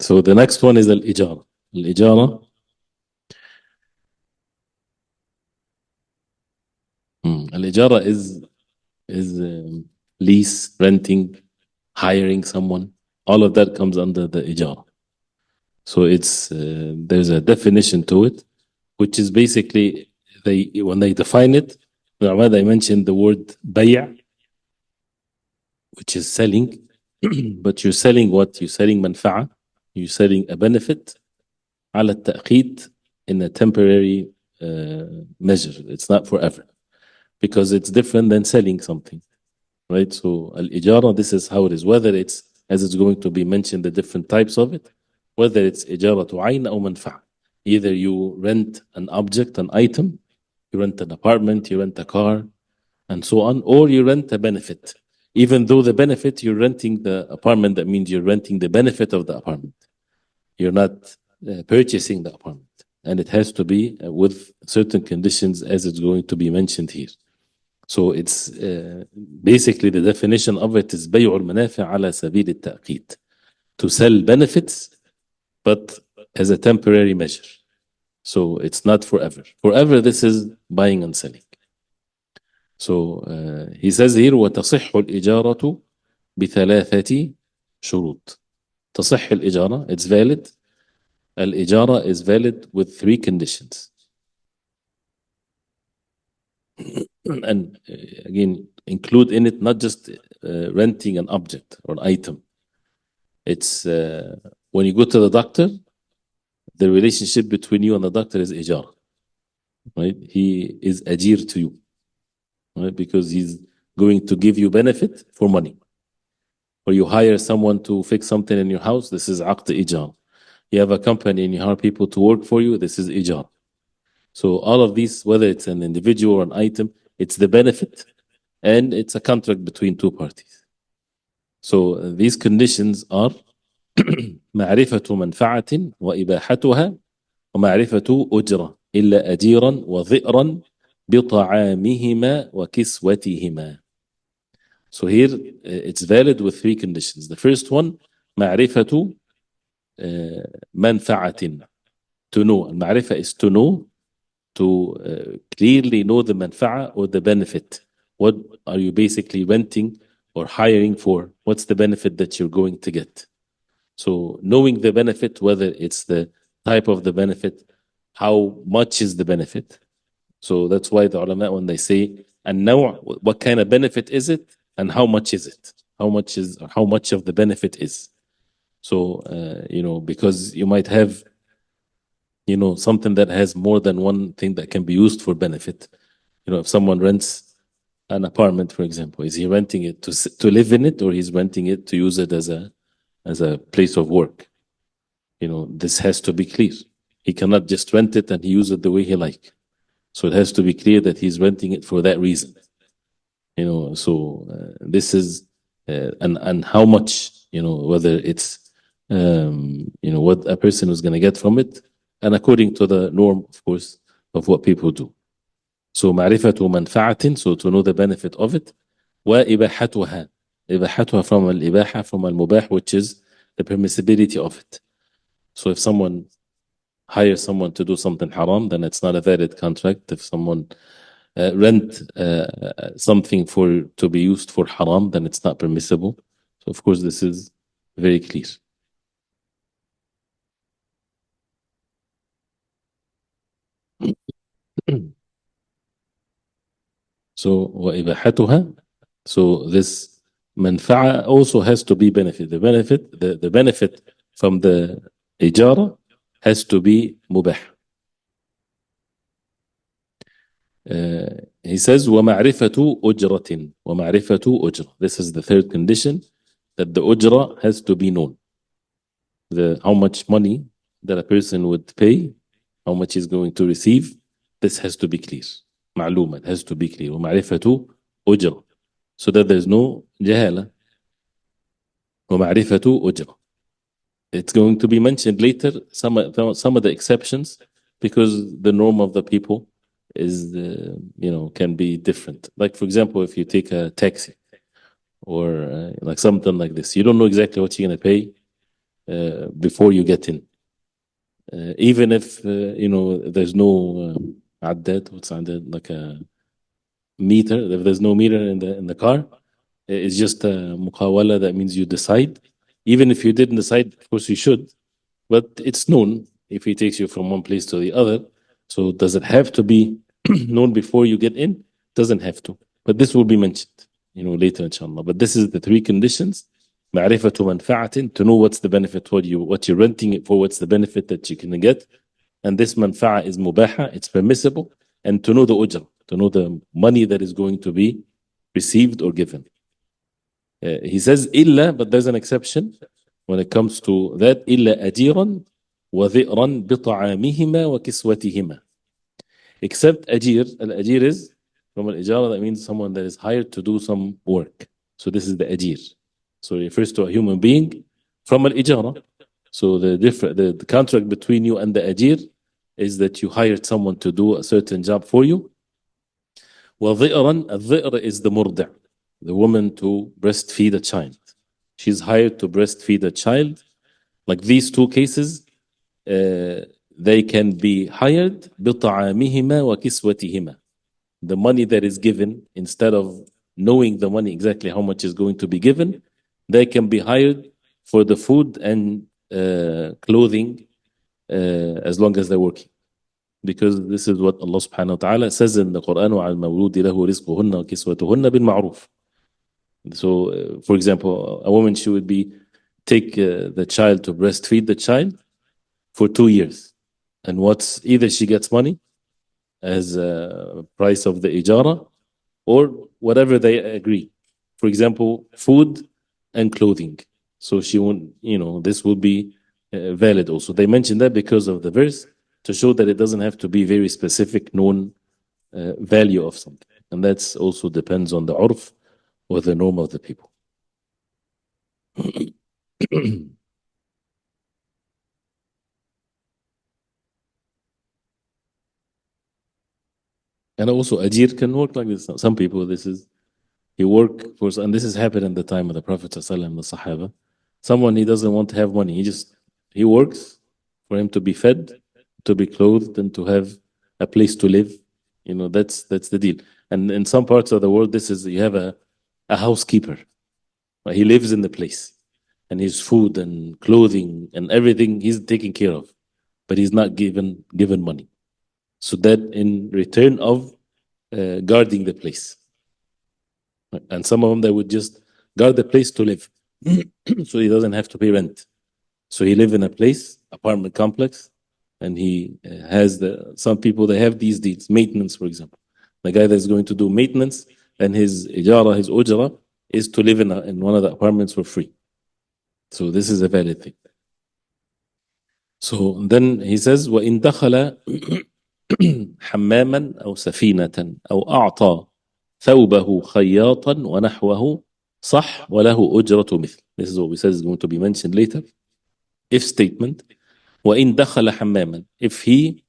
So the next one is Al-Ijara. Al-Ijara. Al-Ijara is lease, renting, hiring someone. All of that comes under the Ijara. So it's there's a definition to it, which is basically when they define it, they mentioned the word bay', which is selling, but you're selling what? You're selling manfa'a, you're selling a benefit على التأقيت in a temporary measure. It's not forever because it's different than selling something, right? So al-ijara, this is how it is, whether it's, as it's going to be mentioned, the different types of it, whether it's إجارة عين أو منفعة. Either you rent an object, an item, you rent an apartment, you rent a car, and so on, or you rent a benefit. Even though the benefit, you're renting the apartment, that means you're renting the benefit of the apartment. You're not purchasing the apartment. And it has to be with certain conditions as it's going to be mentioned here. So it's basically the definition of it is بيع المنافع على سبيل التأقيت. To sell benefits, but as a temporary measure. So it's not forever. Forever, this is buying and selling. So he says here وتصح الإجارة بثلاثة شروط. تصح الإجارة, it's valid. Al-Ijara is valid with three conditions. And again, include in it not just renting an object or an item. It's when you go to the doctor, the relationship between you and the doctor is Ijara. Right? He is ajir to you. Right? Because he's going to give you benefit for money. Or you hire someone to fix something in your house, this is Aqd Ijara. You have a company and you hire people to work for you, this is Ijara. So all of these, whether it's an individual or an item, it's the benefit and it's a contract between two parties. So these conditions are معرفة منفعة وإباحتها ومعرفة أجرة إلا أجيرا وظئرا بطعامهما وكسوتهما. So here it's valid with three conditions. The first one, معرفة منفعة. To know. المعرفة is to know, to clearly know the manfa'a or the benefit. What are you basically renting or hiring for? What's the benefit that you're going to get? So knowing the benefit, whether it's the type of the benefit, how much is the benefit? So that's why the ulama, when they say النوع, what kind of benefit is it and how much is it? How much of the benefit is? So because you might have something that has more than one thing that can be used for benefit. If someone rents an apartment, for example, is he renting it to live in it, or he's renting it to use it as a place of work? This has to be clear. He cannot just rent it and he use it the way he like. So it has to be clear that he's renting it for that reason. So this is and how much, whether it's what a person is going to get from it, and according to the norm, of course, of what people do. So معرفة منفعة, so to know the benefit of it. وإباحتها, إباحتها from الإباحة, from المباح, which is the permissibility of it. So if someone hires someone to do something haram, then it's not a valid contract. If someone rent something to be used for haram, then it's not permissible. So of course this is very clear. So وإباحتها, so this manfa'a also has to be benefit. The benefit from the ijara has to be mubah. He says ومعرفة أجرة ومعرفة أجرة. This is the third condition, that the ujra has to be known. How much money that a person would pay, how much he's going to receive, this has to be clear. معلومة, has to be clear. ومعرفة أجرة, so that there's no جهالة. ومعرفة أجرة. It's going to be mentioned later, some of the exceptions, because the norm of the people is, can be different. Like, for example, if you take a taxi or like something like this, you don't know exactly what you're going to pay. before you get in. Even if, there's no عداد, what's عداد? Like a meter. If there's no meter in the car, it's just a muqawala. That means you decide. Even if you didn't decide, of course you should, but it's known if he takes you from one place to the other. So does it have to be known before you get in? Doesn't have to, but this will be mentioned, later inshallah. But this is the three conditions. معرفة منفعة, to know what's the benefit, what you're renting it for, what's the benefit that you can get. And this manfa'a is mubaha, it's permissible. And to know the ujra, to know the money that is going to be received or given. He says illa, but there's an exception when it comes to that. إلا أجيرا وذئرا بطعامهما وكسوتهما. Except ajir. Al-ajir is from al-ijara, that means someone that is hired to do some work. So this is the ajir. So it refers to a human being from al-ijara. So the contract between you and the ajir is that you hired someone to do a certain job for you. وَضِئْرًا, al-dhi'r is the murdi', the woman to breastfeed a child. She's hired to breastfeed a child. Like these two cases, they can be hired بِطَعَامِهِمَا وَكِسْوَتِهِمَا. The money that is given, instead of knowing the money exactly how much is going to be given, they can be hired for the food and clothing as long as they're working. Because this is what Allah subhanahu wa ta'ala says in the Quran, وَعَلَى الْمَوْلُودِ لَهُ رِزْقُهُنَّ وَكِسْوَتُهُنَّ بِالْمَعْرُوفِ. So, for example, a woman, she would take the child to breastfeed the child for 2 years. And either she gets money as a price of the ijara, or whatever they agree. For example, food and clothing. So she won't, this will be valid also. They mentioned that because of the verse, to show that it doesn't have to be very specific known value of something. And that's also depends on the urf or the norm of the people. And also ajir can work like this. Some people, he work for, and this has happened in the time of the Prophet ﷺ, the Sahaba. Someone, he doesn't want to have money. He works for him to be fed, to be clothed, and to have a place to live. That's the deal. And in some parts of the world, you have a housekeeper. He lives in the place, and his food and clothing and everything he's taken care of, but he's not given money. So that in return of guarding the place. And some of them, they would just guard the place to live. So he doesn't have to pay rent. So he live in a place, apartment complex, and he has some people, they have these deeds, maintenance, for example. The guy that's going to do maintenance, and his ijara, his ujra, is to live in one of the apartments for free. So this is a valid thing. So then he says, وَإِن دَخَلَ حماما أو سفينة أو أعطى ثوبه خياطا ونحوه صح وله أجرة مثل. This is what we said is going to be mentioned later. If statement, وإن دخل حماما, if he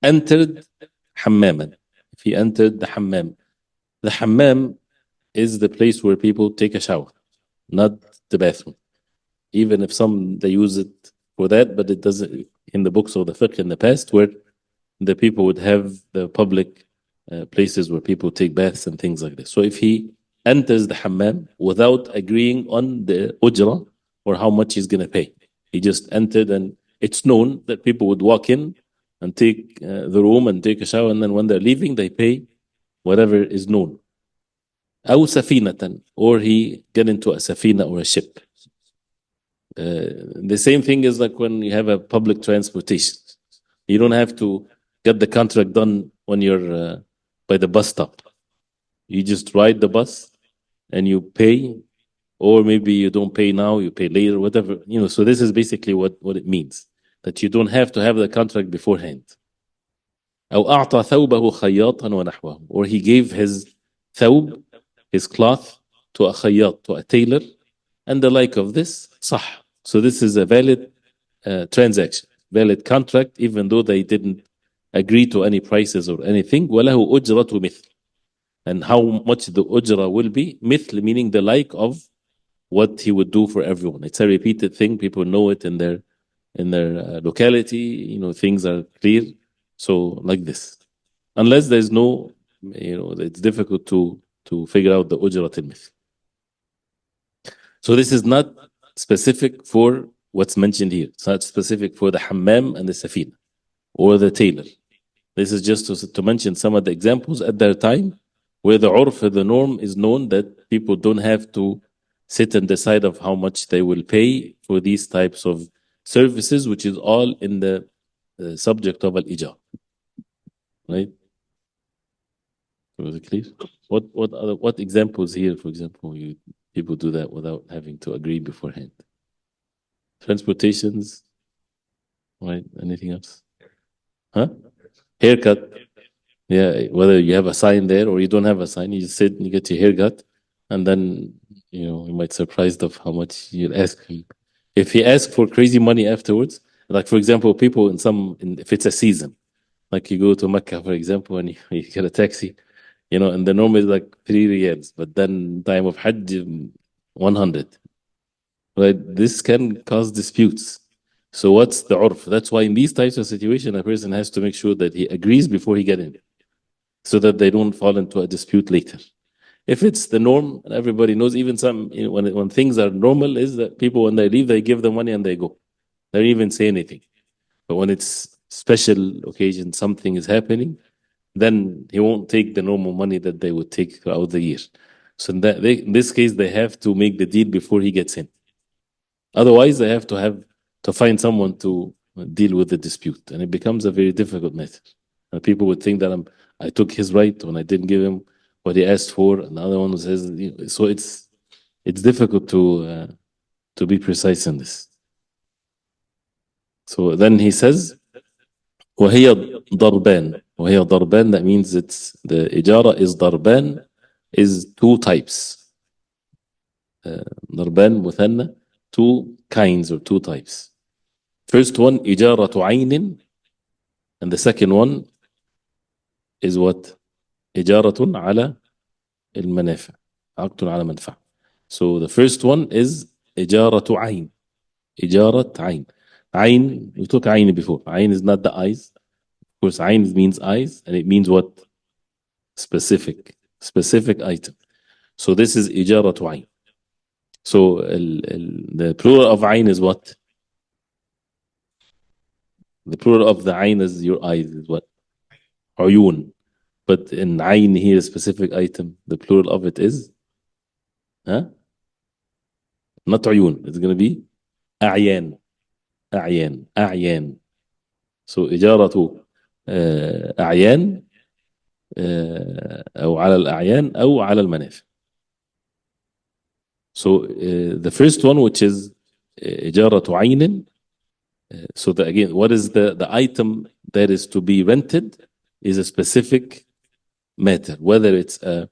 entered حماما, if he entered the hammam. The hammam is the place where people take a shower, not the bathroom. Even if they use it for that, but it doesn't, in the books of the fiqh in the past, where the people would have the public places where people take baths and things like this. So if he enters the hammam without agreeing on the ujra or how much he's going to pay, he just entered, and it's known that people would walk in and take the room and take a shower, and then when they're leaving, they pay whatever is known. أو سفينة, or he get into a safina or a ship. The same thing is like when you have a public transportation. You don't have to get the contract done when you're by the bus stop. You just ride the bus and you pay, or maybe you don't pay now, you pay later, whatever. So this is basically what it means, that you don't have to have the contract beforehand. أو أعطى ثوبه خياطا ونحوه, or he gave his thawb, his cloth, to a khayyat, to a tailor, and the like of this, صح. So this is a valid transaction, valid contract, even though they didn't agree to any prices or anything. وَلَهُ أُجْرَةُ مِثْلٍ. And how much the ujra will be, mithl meaning the like of what he would do for everyone. It's a repeated thing. People know it in their locality. Things are clear. So like this, unless there's no, it's difficult to figure out the ujrat al-mithl. So this is not specific for what's mentioned here. It's not specific for the hammam and the safina or the tailor. This is just to mention some of the examples at their time where the urf, the norm is known that people don't have to sit and decide of how much they will pay for these types of services, which is all in the subject of al-ijara. Right? Was it clear? What examples here, for example, people do that without having to agree beforehand? Transportations, right? Anything else? Huh? Haircut. Yeah, whether you have a sign there or you don't have a sign, you just sit and you get your haircut, and then you might surprised of how much you'll ask him. If he asks for crazy money afterwards, like for example, people if it's a season, like you go to Mecca, for example, and you get a taxi, and the norm is like 3 riyals, but then time of Hajj, 100. Right? This can cause disputes. So what's the urf? That's why in these types of situations, a person has to make sure that he agrees before he get in, so that they don't fall into a dispute later. If it's the norm and everybody knows, even some, when things are normal, is that people, when they leave, they give the money and they go. They don't even say anything. But when it's special occasion, something is happening, then he won't take the normal money that they would take throughout the year. So in this case, they have to make the deal before he gets in. Otherwise, they have to find someone to deal with the dispute, and it becomes a very difficult matter. And people would think that I took his right when I didn't give him what he asked for, and the other one says, so it's difficult to be precise in this. So then he says, وهي ضربان. وهي ضربان, that means the ijara is ضربان, is 2 types. ضربان مثنى, 2 kinds or 2 types. First one, إجارة عين, and the second one is what? إجارة على المنافع. عقد على منفعة. So the first one is إجارة عين. إجارة عين. عين, we took عين before. عين is not the eyes. Of course, عين means eyes, and it means what? Specific item. So this is إجارة عين. So the plural of عين is what? The plural of the عين is your eyes is what? عيون. But in عين here, a specific item, the plural of it is? Huh? Not عيون. It's going to be أعيان. أعيان. So إجارة أعيان أو على الأعيان أو على المنافع. So the first one, which is إجارة عين. So again, what is the item that is to be rented is a specific matter, whether it's a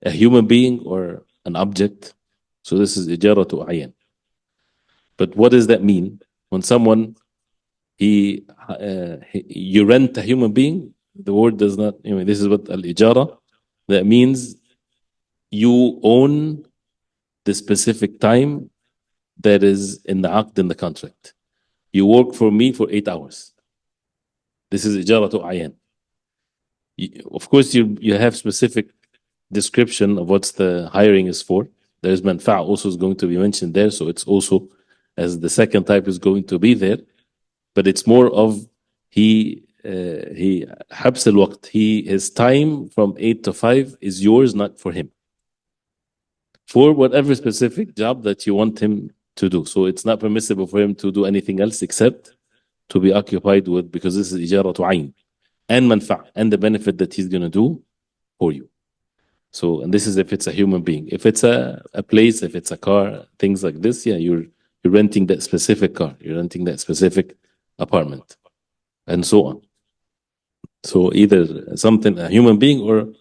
human being or an object. So this is إجارة عين. But what does that mean? When someone you rent a human being, the word does not, this is what al-ijara, that means you own the specific time that is in the aqd, in the contract. You work for me for 8 hours. This is ijaratu ayan. Of course, you have specific description of what's the hiring is for. There's manfa' also is going to be mentioned there, so it's also, as the second type is going to be there, but it's more of he habs al-waqt, his time from 8 to 5 is yours, not for him, for whatever specific job that you want him to do. So it's not permissible for him to do anything else except to be occupied with, because this is ijaratu ayn, and manfa', and the benefit that he's going to do for you. So, and this is if it's a human being. If it's a place, if it's a car, things like this, yeah, you're renting that specific car, you're renting that specific apartment, and so on. So either something, a human being, or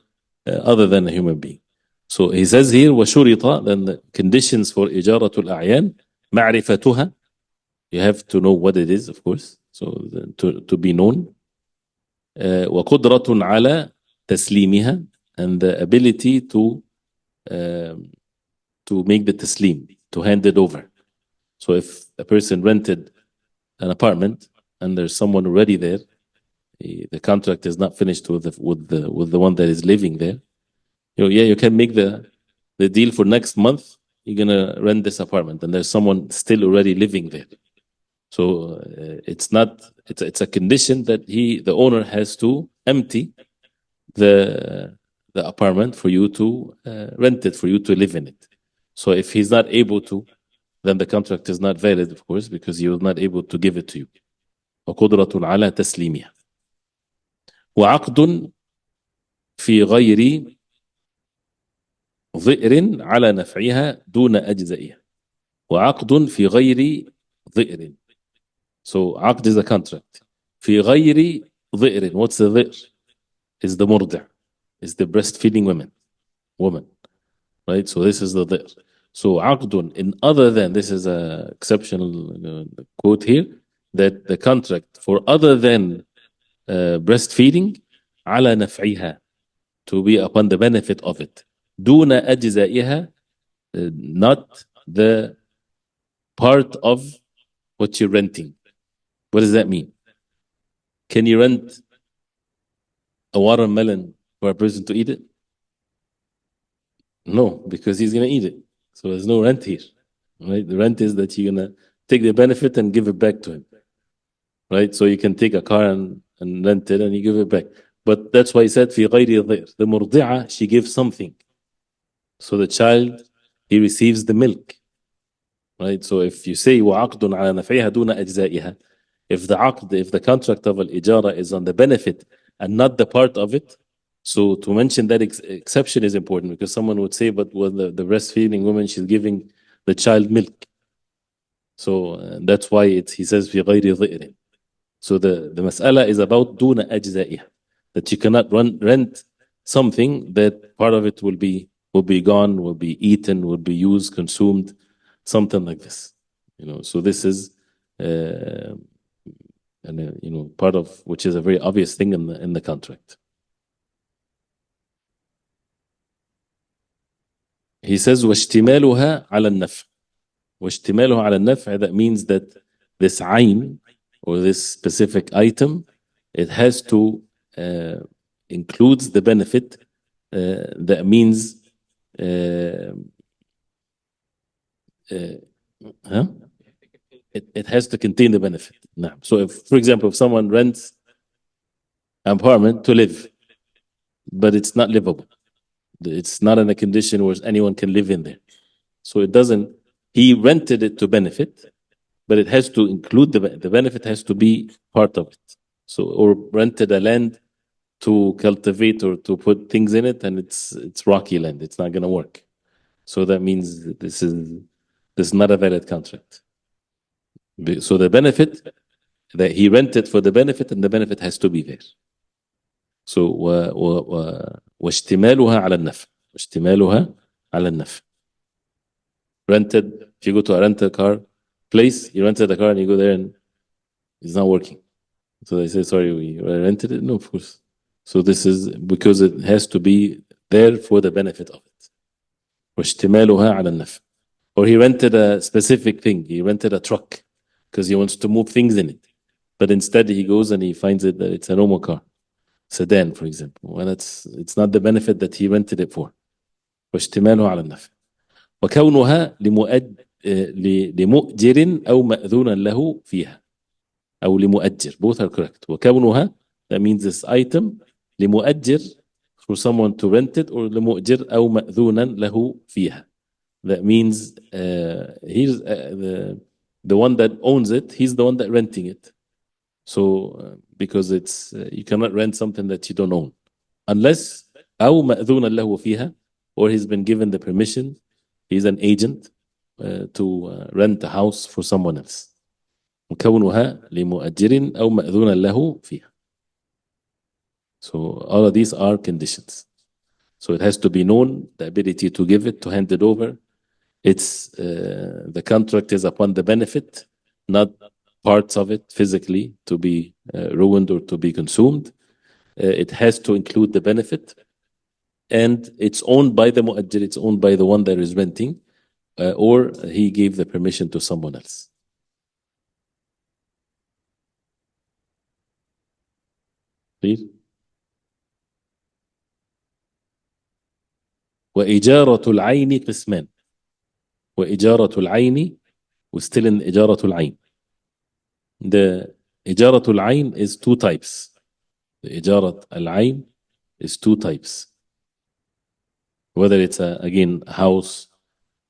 other than a human being. So he says here, وشرط, then the conditions for إجارة الأعيان, معرفتها, you have to know what it is, of course, so to be known. وقدرة على تسليمها, and the ability to make the taslim, to hand it over. So if a person rented an apartment and there's someone already there, the contract is not finished with the one that is living there. You can make the deal for next month. You're gonna rent this apartment, and there's someone still already living there. So it's a condition that the owner has to empty the apartment for you to rent it, for you to live in it. So if he's not able to, then the contract is not valid, of course, because he was not able to give it to you. وقدرة على تسليمها. وعقد في غير ضئر على نفعها دون أجزائها. وعقد في غير ضئر. So عقد is a contract. في غير ضئر. What's the ضئر? Is the مرضع. Is the breastfeeding woman. Right? So this is the ضئر. So عقد in other than, this is a exceptional quote here, that the contract for other than breastfeeding على نفعها, to be upon the benefit of it. دون أجزائها, not the part of what you're renting. What does that mean? Can you rent a watermelon for a person to eat it? No, because he's going to eat it. So there's no rent here. Right? The rent is that you're going to take the benefit and give it back to him. Right? So you can take a car and rent it and you give it back. But that's why he said في غير ضئر. The مرضعة, she gives something. So the child, he receives the milk. Right? So if you say وعقد على نفعها دون أجزائها, if the contract of Al-Ijara is on the benefit and not the part of it, so to mention that exception is important, because someone would say, but when the breastfeeding woman, she's giving the child milk. So that's why he says في غير ضئر. So the mas'ala is about دون أجزائها, that you cannot rent something that part of it will be gone, will be eaten, will be used, consumed, something like this. So this is part of which is a very obvious thing in the contract. He says واشتمالها على النفع. واشتمالها على النفع, that means that this عين or this specific item, it has to includes the benefit. That means it has to contain the benefit. So if, for example, if someone rents an apartment to live, but it's not livable, it's not in a condition where anyone can live in there. So he rented it to benefit, but it has to include the benefit has to be part of it. So, or rented a land to cultivate or to put things in it, and it's rocky land, it's not going to work. So that means this is not a valid contract. So the benefit that he rented for the benefit, and the benefit has to be there. So واشتمالها على النفع. واشتمالها على النفع. Rented, if you go to a rental car place, you rented a car and you go there and it's not working. So they say, sorry, we rented it. No, of course. So this is because it has to be there for the benefit of it. واشتمالها على النفع. Or he rented a specific thing. He rented a truck because he wants to move things in it. But instead he goes and he finds it that it's a normal car. Sedan, for example. Well, it's not the benefit that he rented it for. واشتمالها على النفع. وكونها لمؤجر أو مأذونا له فيها. أو لمؤجر. Both are correct. وكونها, that means this item, لمؤجر, for someone to rent it, or لمؤجر أو مأذونا له فيها. That means he's the one that owns it, he's the one that renting it. So because it's you cannot rent something that you don't own, unless أو مأذونا له فيها, or he's been given the permission, he's an agent to rent a house for someone else. وكونها لمؤجر أو مأذونا له فيها. So all of these are conditions. So it has to be known, the ability to give it, to hand it over. It's the contract is upon the benefit, not parts of it physically to be ruined or to be consumed. It has to include the benefit, and it's owned by the mu'ajjir, it's owned by the one that is renting. or he gave the permission to someone else. Clear? وإجارة العين قسمان. وإجارة العين وstill in إجارة العين. The إجارة العين is two types. The إجارة العين is two types. Whether it's again a house,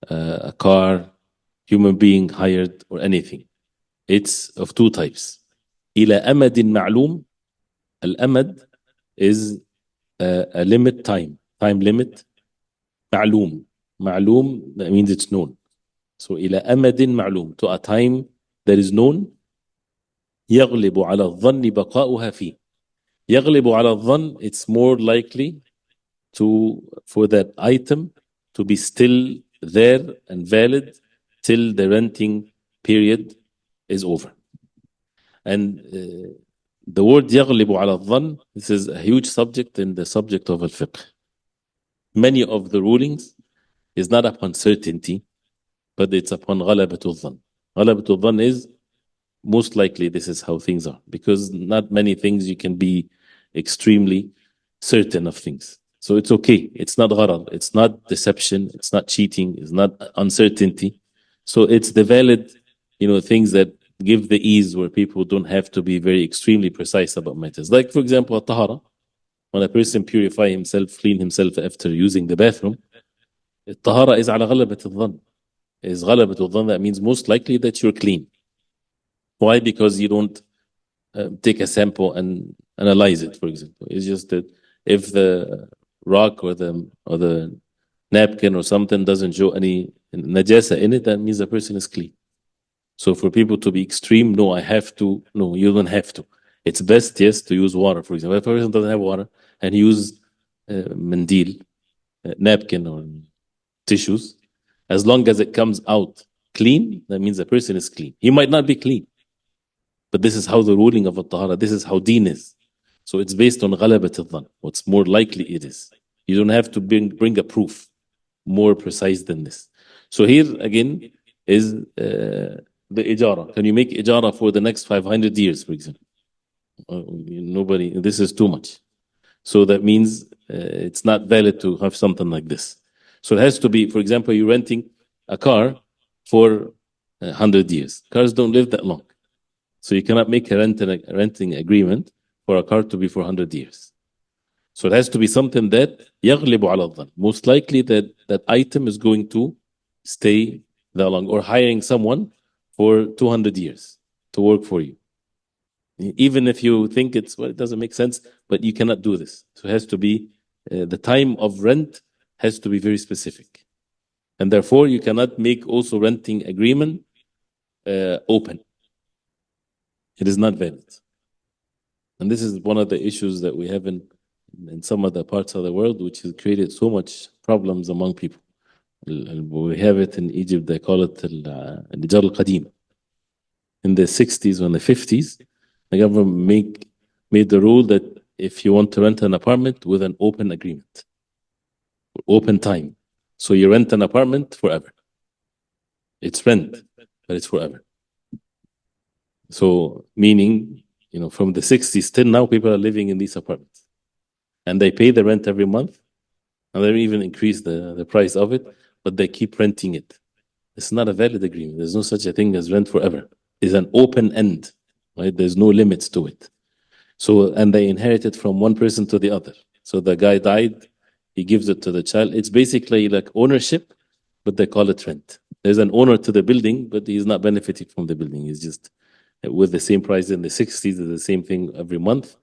a car, human being hired or anything. It's of two types. إلى أمد معلوم. الأمد is a limit time limit. معلوم. معلوم, that means it's known. So إلى أمد معلوم, to a time that is known. يغلب على الظن بقاؤها فيه. يغلب على الظن, it's more likely for that item to be still there and valid till the renting period is over. And the word يغلب على الظن, this is a huge subject in the subject of al-fiqh. Many of the rulings is not upon certainty, but it's upon غلبة الظن. غلبة الظن is most likely this is how things are, because not many things you can be extremely certain of things. So it's okay. It's not gharar. It's not deception. It's not cheating. It's not uncertainty. So it's the valid, things that give the ease where people don't have to be very extremely precise about matters. Like, for example, tahara. When a person purify himself, clean himself after using the bathroom, tahara is على غلبة الظن. Is غلبة الظن, that means most likely that you're clean. Why? Because you don't take a sample and analyze it, for example. It's just that if the rock or the napkin or something doesn't show any najasa in it, that means the person is clean. So for people to be extreme, no, you don't have to. It's best, yes, to use water, for example. If a person doesn't have water and he uses mandil, napkin or tissues, as long as it comes out clean, that means the person is clean. He might not be clean, but this is how the ruling of al-tahara, this is how deen is. So it's based on غلبة الظن. What's more likely it is. You don't have to bring a proof more precise than this. So here again is the ijara. Can you make ijara for the next 500 years, for example? Nobody, this is too much. So that means it's not valid to have something like this. So it has to be, for example, you're renting a car for 100 years. Cars don't live that long. So you cannot make a renting agreement for a car to be for 100 years. So it has to be something that يغلب على الظن. Most likely that item is going to stay that long, or hiring someone for 200 years to work for you. Even if you think it doesn't make sense, but you cannot do this. So it has to be, the time of rent has to be very specific. And therefore you cannot make also renting agreement open. It is not valid. And this is one of the issues that we have in some other parts of the world, which has created so much problems among people. We have it in Egypt, they call it Al-Ijara al-Qadim. In the 60s or in the 50s, the government made the rule that if you want to rent an apartment with an open agreement, open time. So you rent an apartment forever. It's rent, but it's forever. So meaning, from the 60s till now, people are living in these apartments. And they pay the rent every month. And they even increase the price of it, but they keep renting it. It's not a valid agreement. There's no such a thing as rent forever. It's an open end, right? There's no limits to it. So, and they inherit it from one person to the other. So the guy died, he gives it to the child. It's basically like ownership, but they call it rent. There's an owner to the building, but he's not benefiting from the building. He's just with the same price in the 60s, the same thing every month.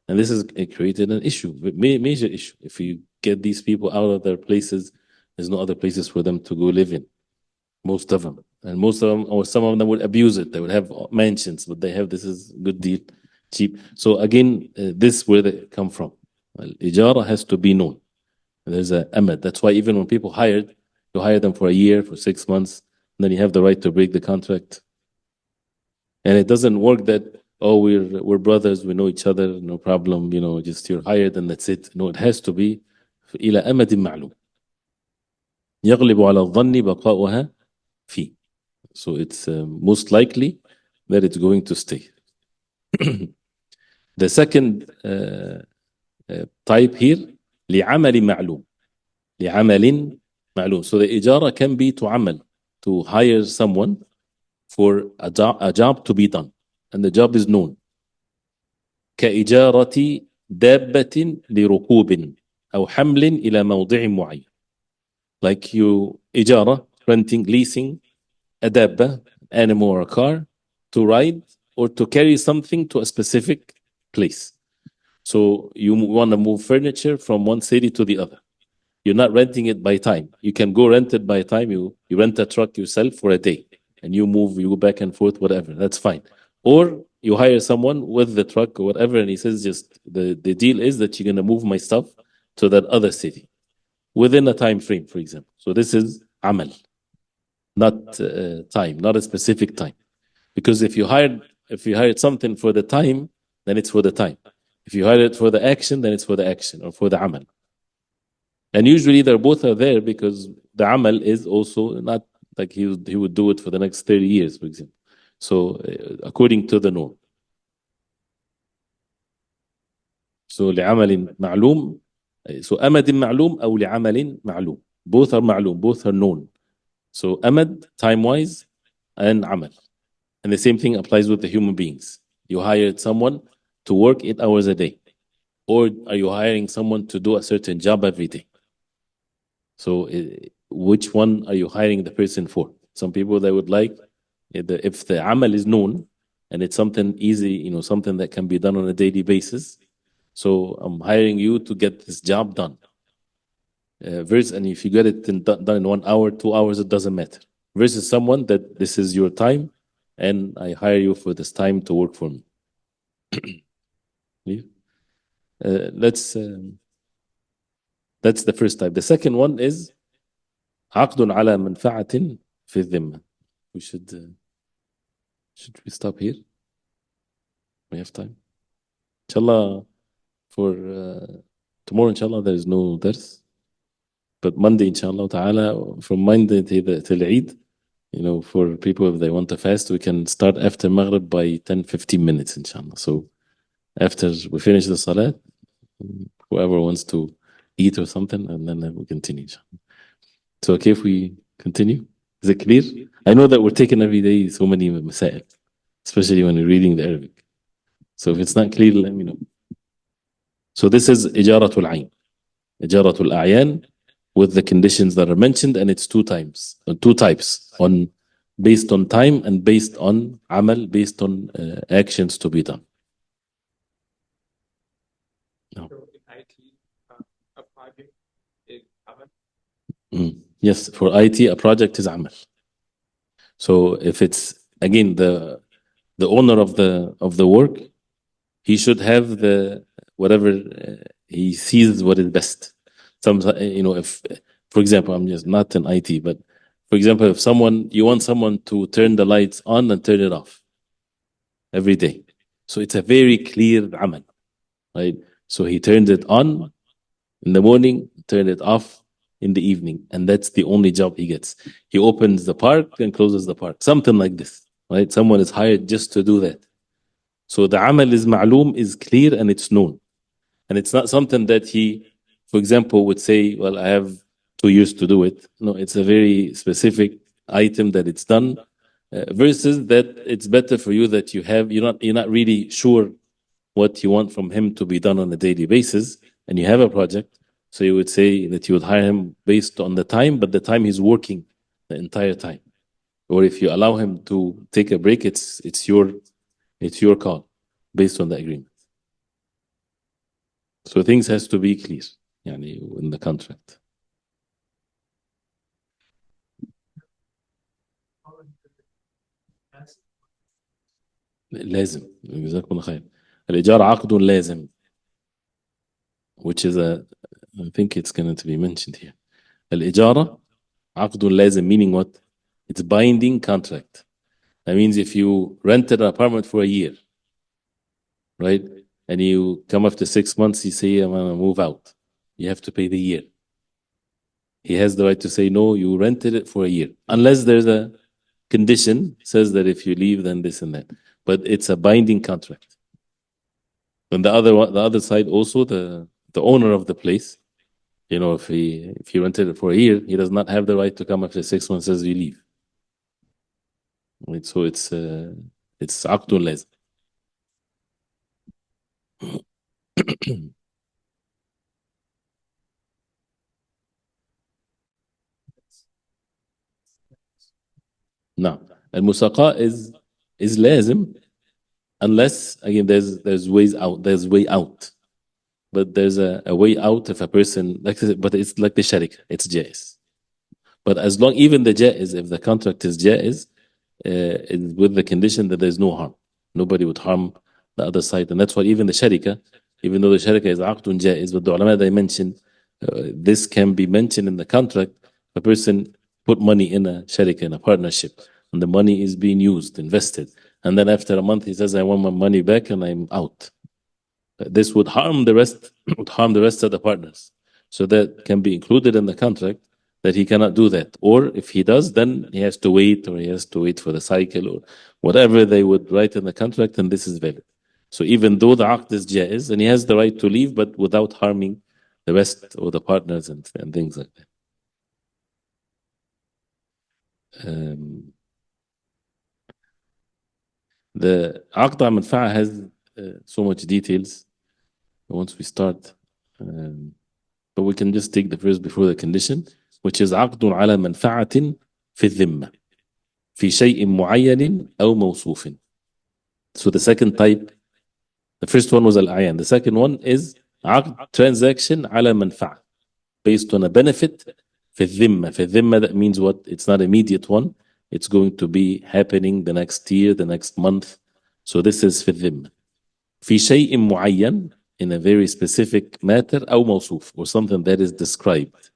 And this has created an issue, major issue. If you get these people out of their places, there's no other places for them to go live in. Most of them. And most of them, or some of them would abuse it. They would have mansions, but they have, this is good deal, cheap. So again, this where they come from. Ijara has to be known. There's a amad. That's why even when people hired, you hire them for a year, for 6 months, and then you have the right to break the contract. And it doesn't work that, oh, we're brothers, we know each other, no problem, just you're hired and that's it. No, it has to be إلى أمد معلوم. يغلب على الظن بقاؤها fee. So it's most likely that it's going to stay. The second type here لعمل معلوم. لعمل معلوم. So the إجارة can be to عمل, to hire someone for a job to be done, and the job is known. كإجارة دابة لركوب أو حمل إلى موضع معين. Like you إجارة, renting, leasing a دابة, animal or a car, to ride or to carry something to a specific place. So you want to move furniture from one city to the other. You're not renting it by time. You can go rent it by time. You rent a truck yourself for a day and you move, you go back and forth, whatever. That's fine. Or you hire someone with the truck or whatever, and he says just the deal is that you're going to move my stuff to that other city within a time frame, for example. So this is amal, not time, not a specific time. Because if you hired something for the time, then it's for the time. If you hire it for the action, then it's for the action or for the amal. And usually they're both are there because the amal is also not like he would do it for the next 30 years, for example. So according to the norm. So لعمل معلوم. So أمد معلوم أو لعمل معلوم. Both are معلوم, both are known. So أمد, time-wise, and amal. And the same thing applies with the human beings. You hired someone to work 8 hours a day. Or are you hiring someone to do a certain job every day? So which one are you hiring the person for? Some people they would like, if the amal is known and it's something easy, something that can be done on a daily basis. So I'm hiring you to get this job done. And if you get it done in 1 hour, 2 hours, it doesn't matter. Versus someone that this is your time and I hire you for this time to work for me. That's the first type. The second one is عقد على منفعة في الذمة. Should we stop here? We have time. Inshallah, for tomorrow, inshallah, there is no dars. But Monday, inshallah ta'ala, from Monday till Eid, for people if they want to fast, we can start after Maghrib by 10-15 minutes, inshallah. So after we finish the salat, whoever wants to eat or something, and then we continue, inshallah. So okay if we continue? Is it clear? I know that we're taking every day so many masail, especially when we're reading the Arabic. So if it's not clear, let me know. So this is Ijaratul Ayn. Ijaratul A'yan with the conditions that are mentioned, and it's two types, based on time and based on amal, based on actions to be done. No. So in IT, a project is amal? Yes, for IT, a project is amal. So if it's, again, the owner of the work, he should have whatever he sees what is best. If, for example, I'm just not in IT, but for example, if you want someone to turn the lights on and turn it off every day. So it's a very clear amal, right? So he turns it on in the morning, turn it off in the evening, and that's the only job he gets. He opens the park and closes the park, something like this, right? Someone is hired just to do that. So the amal is ma'loom, is clear, and it's known. And it's not something that he, for example, would say, well, I have 2 years to do it. No, it's a very specific item that it's done, versus that it's better for you that you're not really sure what you want from him to be done on a daily basis, and you have a project. So you would say that you would hire him based on the time, but the time he's working the entire time. Or if you allow him to take a break, it's your call based on the agreement. So things has to be clear in the contract. لازم. جزاكم الله خير. الإيجار عقد لازم, which is I think it's going to be mentioned here. الإجارة عقد لازم, meaning what? It's binding contract. That means if you rented an apartment for a year, right? And you come after 6 months, you say, I'm going to move out. You have to pay the year. he has the right to say, no, you rented it for a year. Unless there's a condition says that if you leave, then this and that. But it's a binding contract. And the other side also, the owner of the place, if he rented it for a year, he does not have the right to come after 6 months and says you leave. Right? So it's عقد لازم. نعم. المساقاة is لازم, unless again there's ways out, there's way out. But there's a way out if a person but it's like the sharik, it's jaiz. But as long, even the jaiz, if the contract is jaiz, is with the condition that there's no harm. Nobody would harm the other side. And that's why even the sharika, even though the sharika is aqdun jaiz, but the ulama, they mentioned this can be mentioned in the contract. A person put money in a sharika, in a partnership, and the money is being used, invested. And then after a month, he says, I want my money back and I'm out. This would harm the rest, would harm the rest of the partners. So that can be included in the contract, that he cannot do that. Or if he does, then he has to wait, or he has to wait for the cycle, or whatever they would write in the contract, and this is valid. So even though the aqd is jaiz, and he has the right to leave, but without harming the rest or the partners and things like that. The aqd al-manfa'a has so much details once we start. But we can just take the verse before the condition, which is عقد على منفعة في الذمة في شيء معين أو موصوف. So the second type, the first one was الأعيان. The second one is عقد transaction على منفعة, based on a benefit في الذمة. في الذمة, that means what? It's not immediate one. It's going to be happening the next year, the next month. So this is في الذمة. في شيء معين, in a very specific matter, أو موصوف, or something that is described.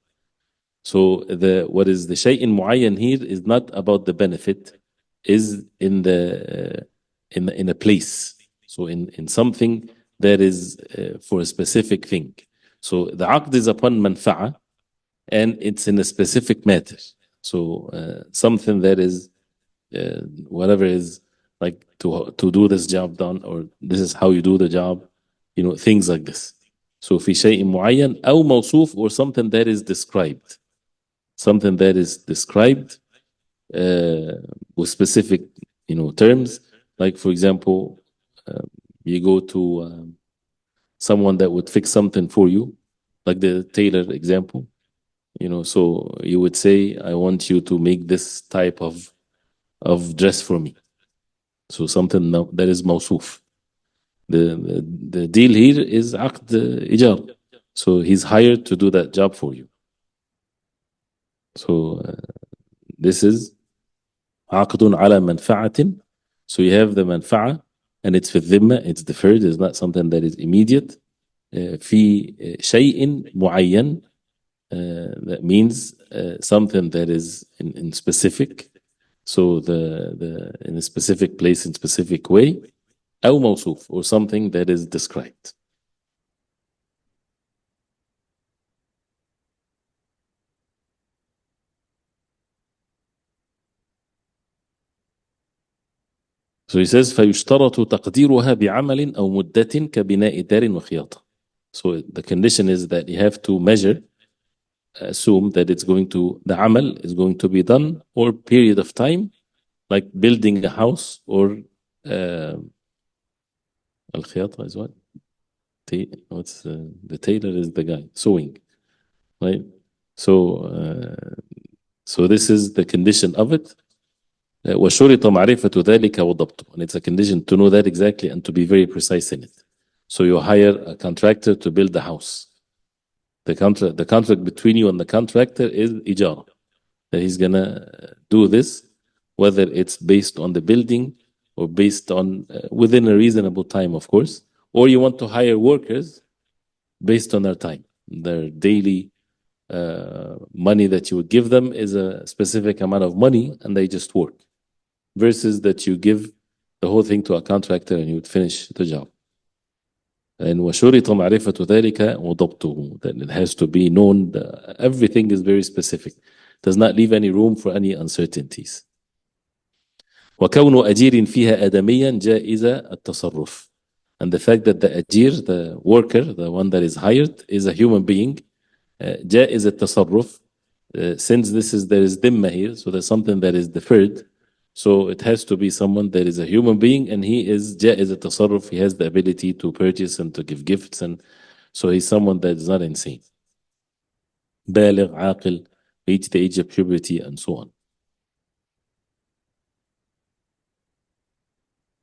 So what is the شيء معين here is not about the benefit, is in a place. So in something that is for a specific thing. So the عقد is upon منفعة, and it's in a specific matter. So something that is whatever is like to do this job done, or this is how you do the job, things like this. So في شيء معين أو موصوف, or something that is described. Something that is described with specific, terms. Like for example, you go to someone that would fix something for you, like the tailor example. So you would say, I want you to make this type of dress for me. So something that is موصوف. The deal here is عقد إيجار. So he's hired to do that job for you. So this is عقد على منفعة. So you have the منفعة, and it's في الذمة, it's deferred, it's not something that is immediate. في شيء معين, that means something that is in specific. So in a specific place, in specific way. أو موصوف, or something that is described. So he says فيشترط تقديرها بعمل أو مدة كبناء دار وخياطة. So the condition is that you have to measure, assume that the amal is going to be done or period of time, like building a house, or الخياطة is what? What's the tailor is the guy sewing, right? So this is the condition of it. وشرط معرفة ذلك وضبطه, and it's a condition to know that exactly and to be very precise in it. So you hire a contractor to build the house. The contract between you and the contractor is إجارة, that he's gonna do this, whether it's based on the building or based on within a reasonable time, of course, or you want to hire workers based on their time, their daily money that you would give them is a specific amount of money, and they just work, versus that you give the whole thing to a contractor and you would finish the job. And وشرط معرفة ذلك وضبطه. That it has to be known. Everything is very specific. Does not leave any room for any uncertainties. وكون أجير فيها آدميا جائز التصرف. And the fact that the أجير, the worker, the one that is hired, is a human being, جائز التصرف. Since there is dhimma here, so there's something that is deferred. So it has to be someone that is a human being, and he is جائز التصرف. He has the ability to purchase and to give gifts, and so he's someone that is not insane. بالغ, عاقل, reach the age of puberty, and so on.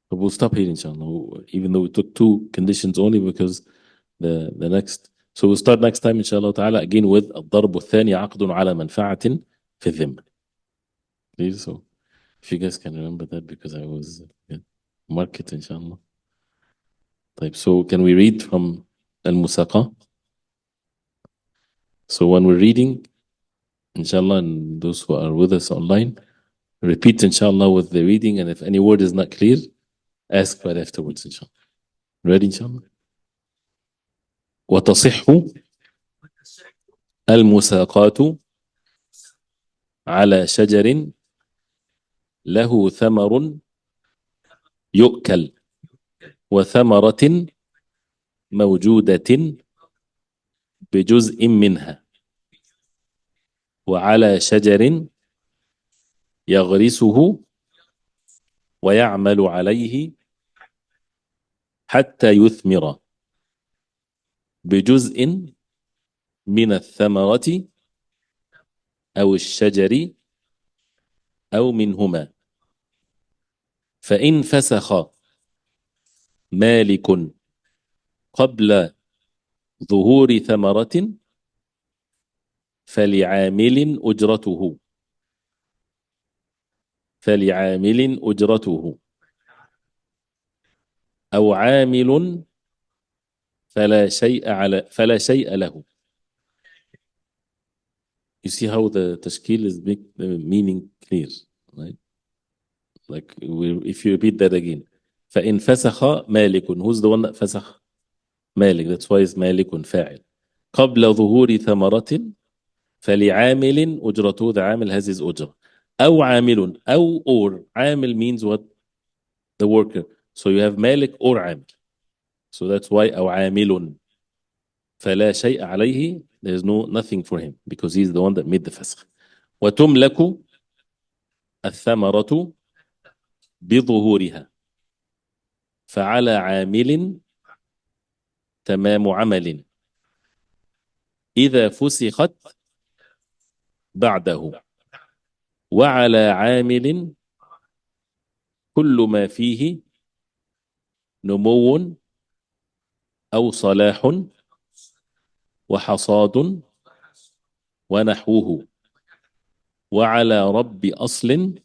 But we'll stop here, inshallah, even though we took two conditions only, because the next. So we'll start next time, inshallah ta'ala, again with الضرب الثاني عقد على منفعة في الذمة. Please, so if you guys can remember that, because I was mark it, inshallah. طيب, so can we read from Al-Musaqa? So when we're reading, inshallah, and those who are with us online, repeat, inshallah, with the reading, and if any word is not clear, ask right afterwards, inshallah. Ready, inshallah? وتصح المساقات على شجر له ثمر يؤكل وثمرة موجودة بجزء منها، وعلى شجر يغرسه ويعمل عليه حتى يثمر بجزء من الثمرة أو الشجر أو منهما، فإن فسخ مالك قبل ظهور ثمرة فلعامل أجرته أو عامل فلا شيء له. You see how the tashkil is make the meaning clear, right? Like if you repeat that again, فإن فسخ مالك, who's the one that فسخ? مالك, that's why it's مالك فاعل. قبل ظهور ثمرة فلعامل أجرته, the عامل has his أجرة. أو عامل, أو or, عامل means what? The worker. So you have مالك or عامل. So that's why أو عامل فلا شيء عليه, there's nothing for him, because he's the one that made the فسخ. وتملك الثمرة بظهورها فعلى عامل تمام عمل إذا فسخت بعده، وعلى عامل كل ما فيه نمو أو صلاح وحصاد ونحوه، وعلى رب أصل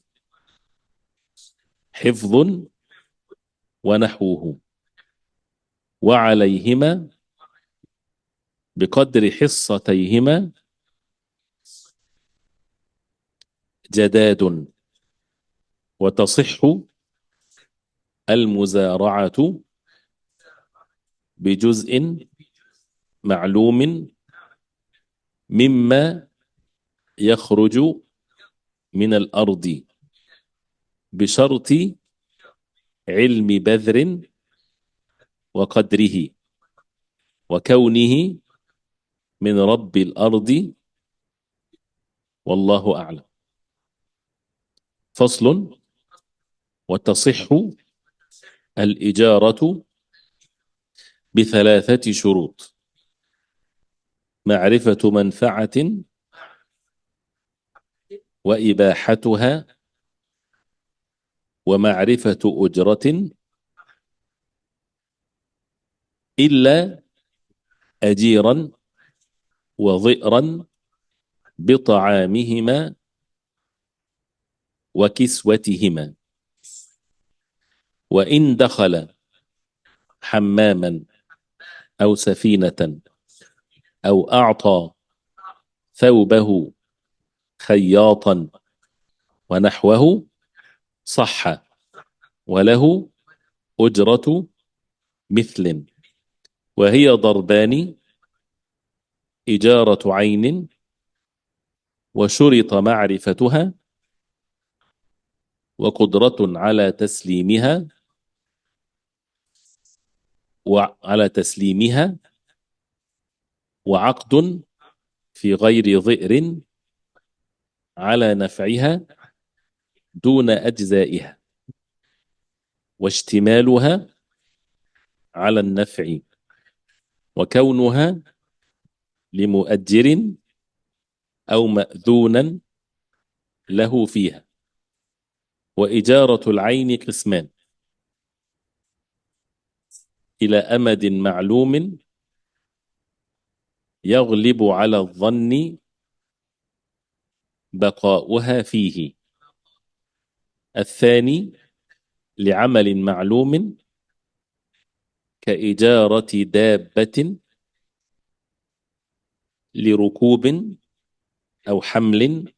حفظ ونحوه، وعليهما بقدر حصتيهما جداد. وتصح المزارعة بجزء معلوم مما يخرج من الأرض بشرط علم بذر وقدره وكونه من رب الأرض، والله أعلم. فصل. وتصح الإجارة بثلاثة شروط: معرفة منفعة وإباحتها ومعرفة أجرة، إلا أجيرا وظئرا بطعامهما وكسوتهما. وإن دخل حماما أو سفينة أو أعطى ثوبه خياطا ونحوه صح، وله أجرة مثل وهي ضربان: إجارة عين وشرط معرفتها وقدرة على تسليمها وعقد في غير ضئر على نفعها دون أجزائها واشتمالها على النفع وكونها لمؤجر أو مأذونا له فيها. وإجارة العين قسمان: إلى أمد معلوم يغلب على الظن بقاؤها فيه. الثاني لعمل معلوم كإجارة دابة لركوب أو حمل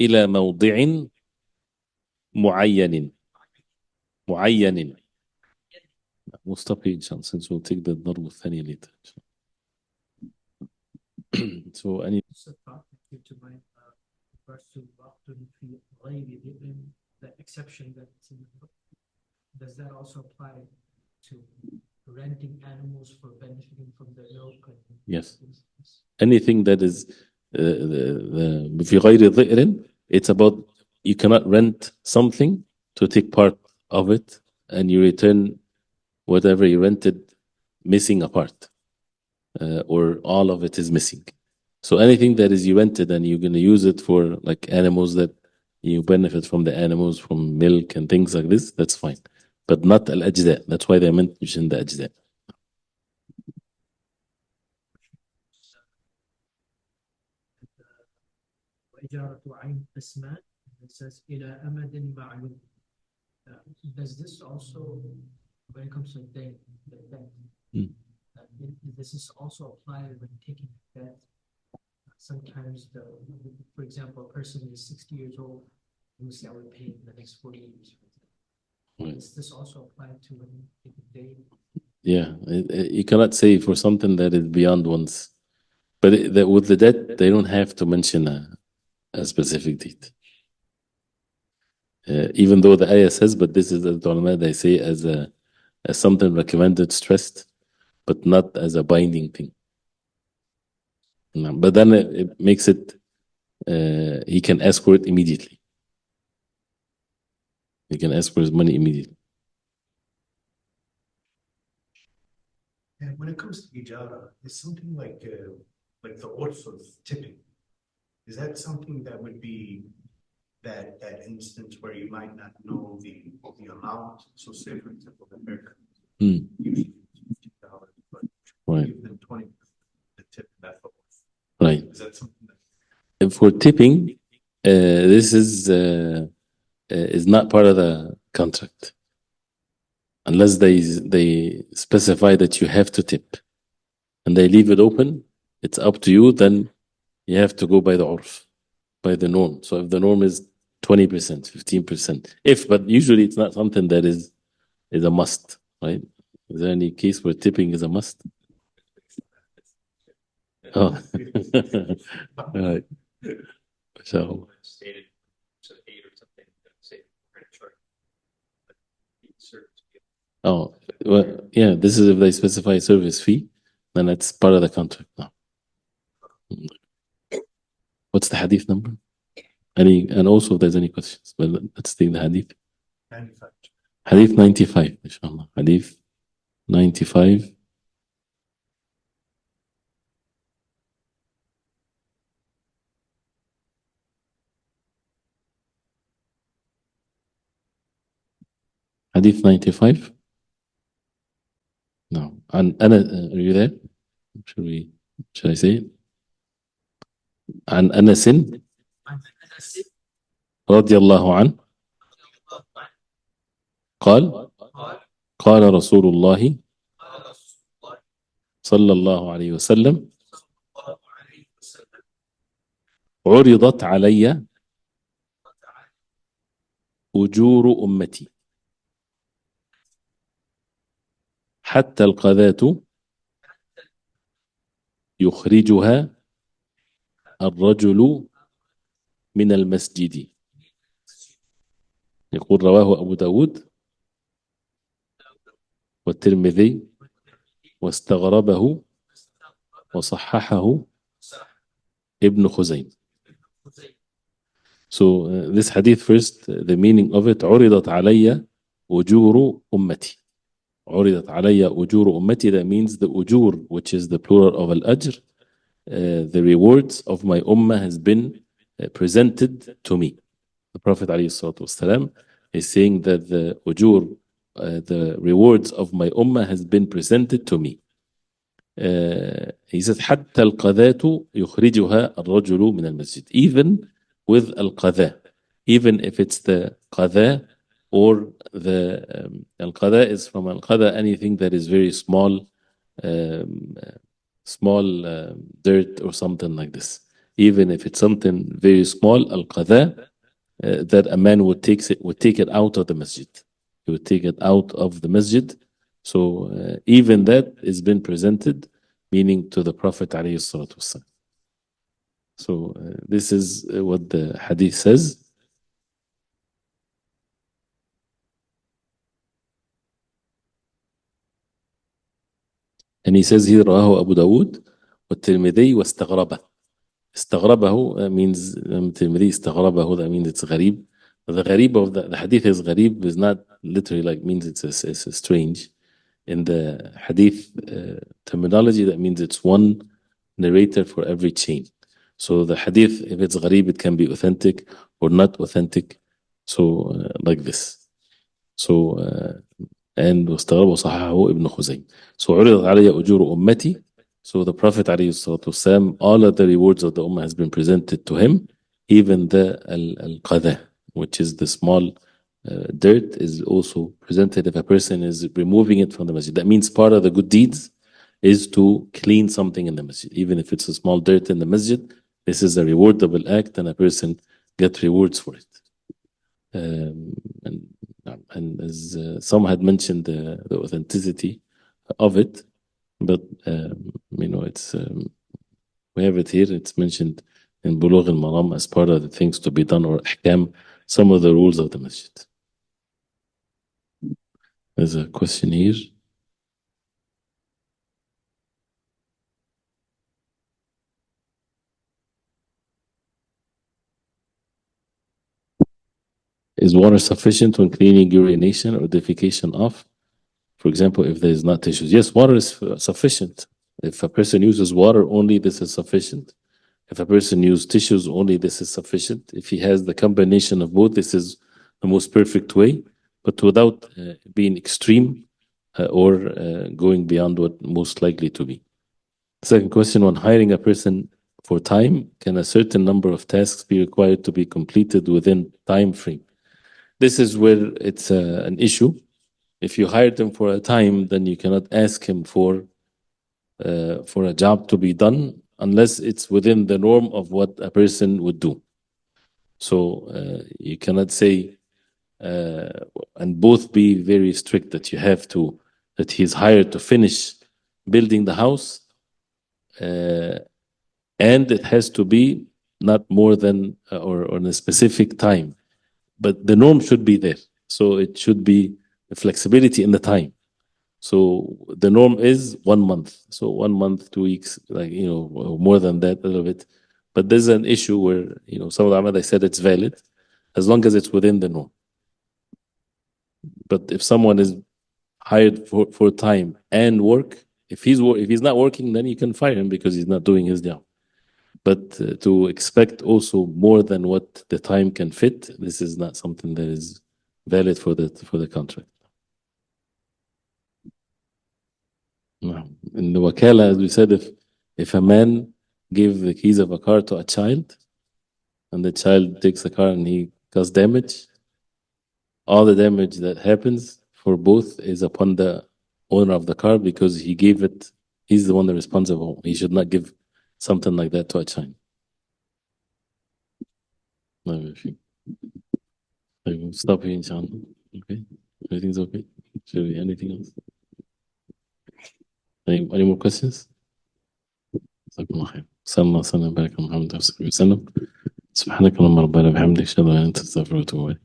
إلى موضع معين. مستقيم since we'll take the الضرب الثاني later. So any the exception that's in the book, does that also apply to renting animals for benefiting from the milk? Yes. Anything that is في غير ضئر, it's about you cannot rent something to take part of it and you return whatever you rented missing a part or all of it is missing. So anything that is you rented and you're going to use it for like animals that you benefit from the animals, from milk and things like this, that's fine. But not al-ajza. That's why they mentioned the ajza. وإجارة عين قسمان, it says إلى أمد معلوم. Does this also, when it comes to the debt, does this also apply when taking a debt? Sometimes, for example, a person is 60 years old, and we say I would pay in the next 40 years. Does this also apply to when you take a day? Yeah, you cannot say for something that is beyond one's. But with the debt, they don't have to mention a specific date. Even though the ayah says, but this is the ulama, they say as something recommended, stressed, but not as a binding thing. No, but then it makes it, he can ask for it immediately. He can ask for his money immediately. And when it comes to Ijara, is something like the urf of tipping, is that something that would be that instance where you might not know the amount? So say for example, the haircut, usually it's $50, but Right. give them 20 the tip, that's what. Right. Is that something that For tipping, this is not part of the contract. Unless they specify that you have to tip and they leave it open, it's up to you, then you have to go by the urf, by the norm. So if the norm is 20%, 15%, but usually it's not something that is a must, right? Is there any case where tipping is a must? Oh, all right. So, oh, well, yeah, this is if they specify service fee, then it's part of the contract now. What's the hadith number? And also if there's any questions, but let's take the hadith. 95? Hadith 95, inshallah. Hadith 95. Hadith 95. No. And are you there? Should I say it? عن أنس رضي الله عنه قال قال رسول الله صلى الله عليه وسلم عرضت علي أجور أمتي حتى القذاة يخرجها الرجل من المسجد. يقول رواه أبو داود والترمذي واستغربه وصححه ابن خزيمة. So this hadith first, the meaning of it, عرضت علي أجور أمتي. عرضت علي أجور أمتي, that means the أجور, which is the plural of al-ajr, the rewards of my ummah has been presented to me. The Prophet ﷺ is saying that the ujur, the rewards of my ummah has been presented to me. He says حتى القذاة يخرجها الرجل من المسجد. Even with al-qadha, even if it's the qadha or the al-qadha is from al-qadha, anything that is very small, dirt or something like this. Even if it's something very small, al-qadha, that a man would take it out of the masjid. He would take it out of the masjid. So even that has been presented, meaning to the Prophet alayhi salatu wasalam. So this is what the hadith says. And he says here رواه أبو داود والترمذي واستغربه. استغربه means الترمذي استغربه, that means it's غريب. The غريب of the hadith is غريب is not literally like means it's strange. In the hadith terminology, that means it's one narrator for every chain. So the hadith, if it's غريب, it can be authentic or not authentic. So like this. So and واستغرب وصححه ابن خزيمة. So عرضت علي أجور أمتي. So the Prophet ﷺ, all of the rewards of the Ummah has been presented to him, even the al-qadha, which is the small dirt, is also presented if a person is removing it from the masjid. That means part of the good deeds is to clean something in the masjid. Even if it's a small dirt in the masjid, this is a rewardable act and a person gets rewards for it. And as some had mentioned the authenticity of it, but it's we have it here. It's mentioned in Bulugh al-Maram as part of the things to be done, or ahkam, some of the rules of the masjid. There's a question here. Is water sufficient when cleaning urination or defecation off? For example, if there is not tissues. Yes, water is sufficient. If a person uses water only, this is sufficient. If a person uses tissues only, this is sufficient. If he has the combination of both, this is the most perfect way, but without being extreme or going beyond what most likely to be. Second question, when hiring a person for time, can a certain number of tasks be required to be completed within time frame? This is where it's an issue. If you hired him for a time, then you cannot ask him for a job to be done unless it's within the norm of what a person would do. So you cannot say and both be very strict that he's hired to finish building the house, and it has to be not more than or on a specific time. But the norm should be there. So it should be flexibility in the time. So the norm is 1 month. So 1 month, 2 weeks, more than that, a little bit. But there's an issue where, some of the ulama, they said it's valid as long as it's within the norm. But if someone is hired for time and work, if he's not working, then you can fire him because he's not doing his job. But to expect also more than what the time can fit, this is not something that is valid for the contract. In the wakala, as we said, if a man gave the keys of a car to a child, and the child takes the car and he causes damage, all the damage that happens for both is upon the owner of the car because he gave it. He's the one that's responsible. He should not give something like that to a child. I will stop here, inshallah. Okay, everything's okay. Should be anything else? Any more questions? جزاكم الله خير. صلى الله وسلم وبارك على محمد وصحبه وسلم. سبحانك اللهم ربنا وبحمدك أشهد أن لا إله إلا أنت أستغفرك وأتوب إليك.